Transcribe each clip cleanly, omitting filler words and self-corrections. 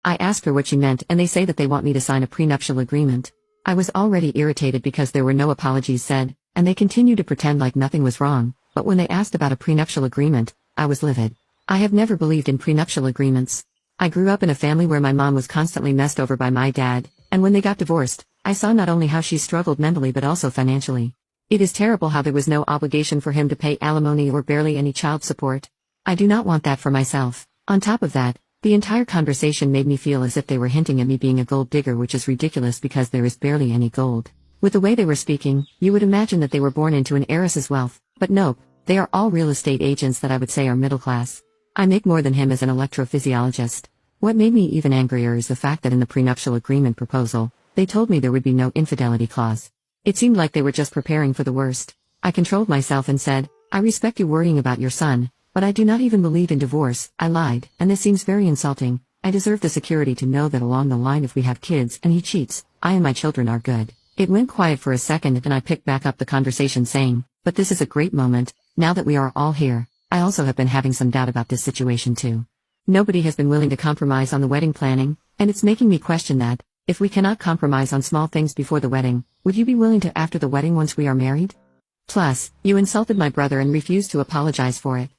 I asked her what she meant and they say that they want me to sign a prenuptial agreement. I was already irritated because there were no apologies said, and they continued to pretend like nothing was wrong, but when they asked about a prenuptial agreement, I was livid. I have never believed in prenuptial agreements. I grew up in a family where my mom was constantly messed over by my dad, and when they got divorced, I saw not only how she struggled mentally but also financially. It is terrible how there was no obligation for him to pay alimony or barely any child support. I do not want that for myself. On top of that, the entire conversation made me feel as if they were hinting at me being a gold digger, which is ridiculous because there is barely any gold. With the way they were speaking, you would imagine that they were born into an heiress's wealth, but nope, they are all real estate agents that I would say are middle class. I make more than him as an electrophysiologist. What made me even angrier is the fact that in the prenuptial agreement proposal, they told me there would be no infidelity clause. It seemed like they were just preparing for the worst. I controlled myself and said, I respect you worrying about your son, but I do not even believe in divorce. I lied, and this seems very insulting. I deserve the security to know that along the line if we have kids and he cheats, I and my children are good. It went quiet for a second and I picked back up the conversation saying, but this is a great moment, now that we are all here. I also have been having some doubt about this situation too. Nobody has been willing to compromise on the wedding planning, and it's making me question that, if we cannot compromise on small things before the wedding, would you be willing to after the wedding once we are married? Plus, you insulted my brother and refused to apologize for it.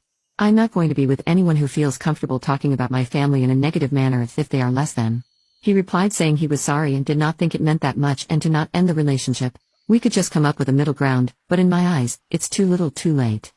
I'm not going to be with anyone who feels comfortable talking about my family in a negative manner as if they are less than. He replied saying he was sorry and did not think it meant that much and to not end the relationship. We could just come up with a middle ground, but in my eyes, it's too little too late.